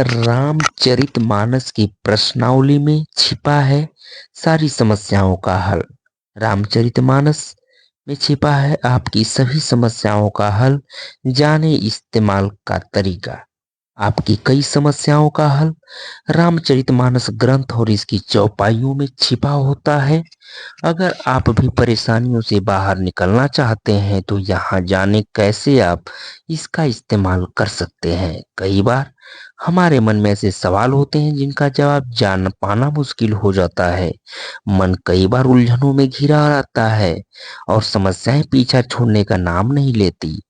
रामचरितमानस की प्रश्नावली में छिपा है सारी समस्याओं का हल। रामचरितमानस में छिपा है आपकी सभी समस्याओं का हल। जाने इस्तेमाल का तरीका। आपकी कई समस्याओं का हल रामचरितमानस ग्रंथ और इसकी चौपाइयों में छिपा होता है। अगर आप भी परेशानियों से बाहर निकलना चाहते हैं तो यहाँ जाने कैसे आप इसका इस्तेमाल कर सकते हैं। कई बार हमारे मन में ऐसे सवाल होते हैं जिनका जवाब जान पाना मुश्किल हो जाता है। मन कई बार उलझनों में घिरा रहता है और समस्याएं पीछा छोड़ने का नाम नहीं लेती।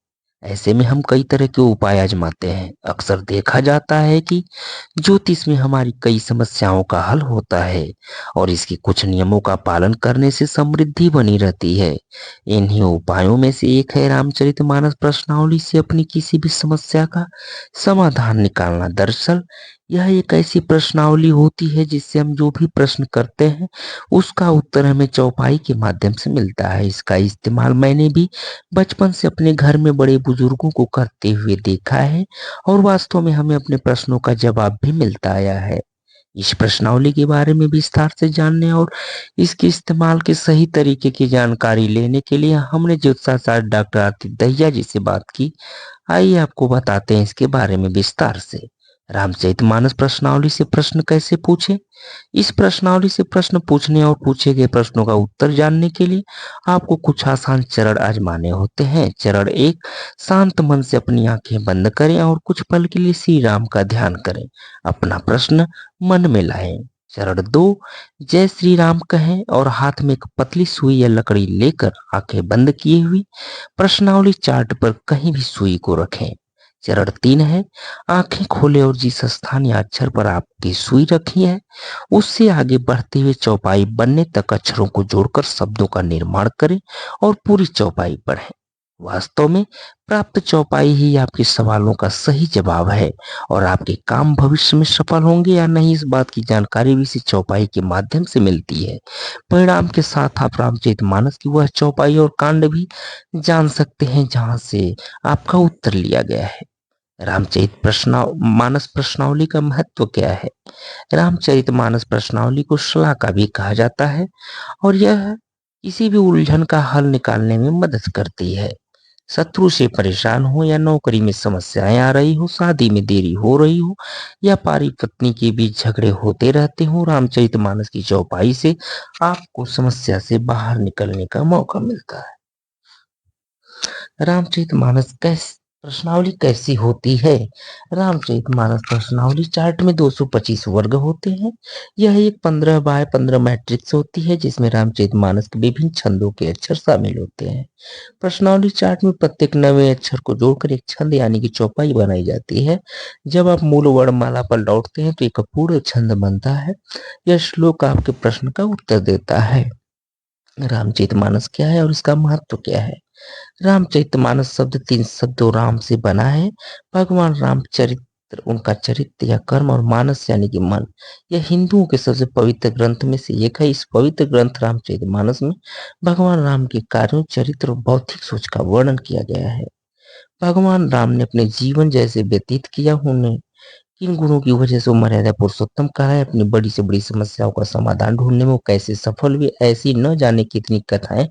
ऐसे में हम कई तरह के उपाय आजमाते हैं। अक्सर देखा जाता है कि ज्योतिष में हमारी कई समस्याओं का हल होता है और इसके कुछ नियमों का पालन करने से समृद्धि बनी रहती है। इन्हीं उपायों में से एक है रामचरितमानस प्रश्नावली से अपनी किसी भी समस्या का समाधान निकालना। दरअसल यह एक ऐसी प्रश्नावली होती है जिससे हम जो भी प्रश्न करते हैं उसका उत्तर हमें चौपाई के माध्यम से मिलता है। इसका इस्तेमाल मैंने भी बचपन से अपने घर में बड़े बुजुर्गों को करते हुए देखा है और वास्तव में हमें अपने प्रश्नों का जवाब भी मिलता आया है। इस प्रश्नावली के बारे में विस्तार से जानने और इसके इस्तेमाल के सही तरीके की जानकारी लेने के लिए हमने ज्योतिषाचार्य डॉक्टर आरती दहिया जी से बात की। आइए आपको बताते हैं इसके बारे में विस्तार से। रामचरितमानस प्रश्नावली से प्रश्न कैसे पूछे। इस प्रश्नावली से प्रश्न पूछने और पूछे गए प्रश्नों का उत्तर जानने के लिए आपको कुछ आसान चरण आजमाने होते हैं। चरण एक, शांत मन से अपनी आंखें बंद करें और कुछ पल के लिए श्री राम का ध्यान करें। अपना प्रश्न मन में लाएं। चरण दो, जय श्री राम कहें और हाथ में एक पतली सुई या लकड़ी लेकर आंखें बंद किए हुई प्रश्नावली चार्ट पर कहीं भी सुई को रखें। चरण तीन है, आंखें खोले और जिस स्थान या अक्षर पर आपकी सुई रखी है उससे आगे बढ़ते हुए चौपाई बनने तक अक्षरों को जोड़कर शब्दों का निर्माण करें और पूरी चौपाई पढ़ें। वास्तव में प्राप्त चौपाई ही आपके सवालों का सही जवाब है और आपके काम भविष्य में सफल होंगे या नहीं इस बात की जानकारी भी इसी चौपाई के माध्यम से मिलती है। परिणाम के साथ आप रामचरितमानस की वह चौपाई और कांड भी जान सकते हैं जहां से आपका उत्तर लिया गया है। मानस प्रश्नावली का महत्व क्या है। रामचरितमानस प्रश्नावली को सलाह का भी कहा जाता है और यह किसी भी उलझन का हल निकालने में मदद करती है। शत्रु से परेशान हो या नौकरी में समस्याएं आ रही हो, शादी में देरी हो रही हो या पति पत्नी के बीच झगड़े होते रहते हो, रामचरितमानस की चौपाई से आपको समस्या से बाहर निकलने का मौका मिलता है। रामचरितमानस कैसे प्रश्नावली कैसी होती है। रामचरितमानस प्रश्नावली चार्ट में 225 वर्ग होते हैं। यह एक 15 बाय 15 मैट्रिक्स होती है जिसमें रामचरितमानस के विभिन्न छंदों के अक्षर शामिल होते हैं। प्रश्नावली चार्ट में प्रत्येक नवे अक्षर को जोड़कर एक छंद यानी कि चौपाई बनाई जाती है। जब आप मूल वर्णमाला पर लौटते हैं तो एक पूर्ण छंद बनता है। यह श्लोक आपके प्रश्न का उत्तर देता है। रामचरितमानस क्या है और इसका महत्व क्या है। रामचरितमानस शब्द 3 शब्दों राम से बना है। भगवान रामचरित्र उनका चरित्र या कर्म और मानस यानी कि मन। यह हिंदुओं के सबसे पवित्र ग्रंथ में से एक है। इस पवित्र ग्रंथ रामचरितमानस में भगवान राम के कार्यों, चरित्र और बौद्धिक सोच का वर्णन किया गया है। भगवान राम ने अपने जीवन जैसे व्यतीत किया, उन्हें किन गुणों की वजह से वो मर्यादा पुरुषोत्तम कहा है, अपनी बड़ी से बड़ी समस्याओं का समाधान ढूंढने में वो कैसे सफल हुए, ऐसी न जाने कितनी कथाएं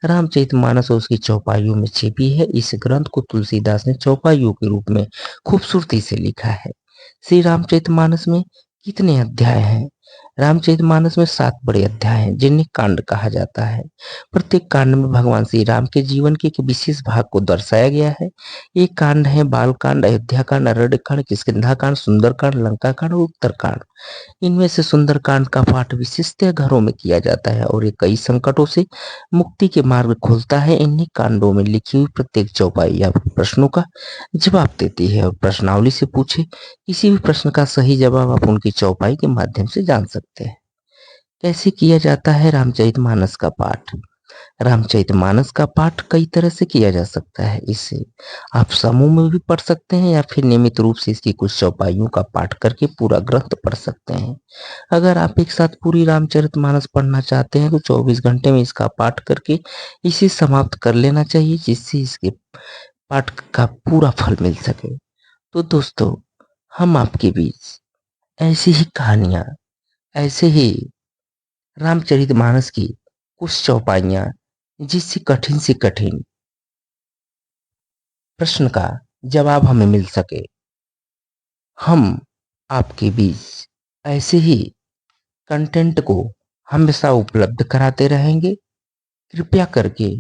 रामचरितमानस और उसकी चौपाइयों में छिपी है। इस ग्रंथ को तुलसीदास ने चौपाइयों के रूप में खूबसूरती से लिखा है। श्री रामचरितमानस में कितने अध्याय हैं। रामचरितमानस में 7 बड़े अध्याय हैं जिन्हें कांड कहा जाता है। प्रत्येक कांड में भगवान श्री राम के जीवन के एक विशेष भाग को दर्शाया गया है। ये कांड है बाल कांड, अयोध्या कांड, अरण्य कांड, किष्किंधा कांड, सुंदर कांड, लंका कांड और उत्तर कांड। इनमें से सुंदर कांड का पाठ विशेषतः घरों में किया जाता है और ये कई संकटों से मुक्ति के मार्ग खोलता है। इन्हीं कांडों में लिखी हुई प्रत्येक चौपाई आपके प्रश्नों का जवाब देती है और प्रश्नावली से पूछे किसी भी प्रश्न का सही जवाब आप उनकी चौपाई के माध्यम से जान सकते हैं। कैसे किया जाता है रामचरितमानस का पाठ। रामचरितमानस का पाठ कई तरह से किया जा सकता है। इसे आप समूह में भी पढ़ सकते हैं या फिर नियमित रूप से इसकी कुछ चौपाइयों का पाठ करके पूरा ग्रंथ पढ़ सकते हैं। अगर आप एक साथ पूरी रामचरितमानस पढ़ना चाहते हैं तो 24 घंटे में इसका पाठ करके इसे समाप्त कर लेना चाहिए जिससे इसके पाठ का पूरा फल मिल सके। तो दोस्तों, हम आपके बीच ऐसी ही कहानियां, ऐसे ही रामचरितमानस की कुछ चौपाइयां, जिससे कठिन से कठिन प्रश्न का जवाब हमें मिल सके, हम आपके बीच ऐसे ही कंटेंट को हमेशा उपलब्ध कराते रहेंगे। कृपया करके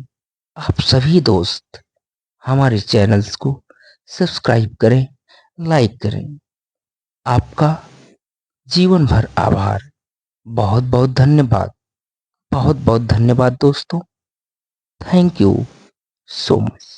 आप सभी दोस्त हमारे चैनल्स को सब्सक्राइब करें, लाइक करें। आपका जीवन भर आभार। बहुत बहुत धन्यवाद। बहुत बहुत धन्यवाद दोस्तों। Thank you so much.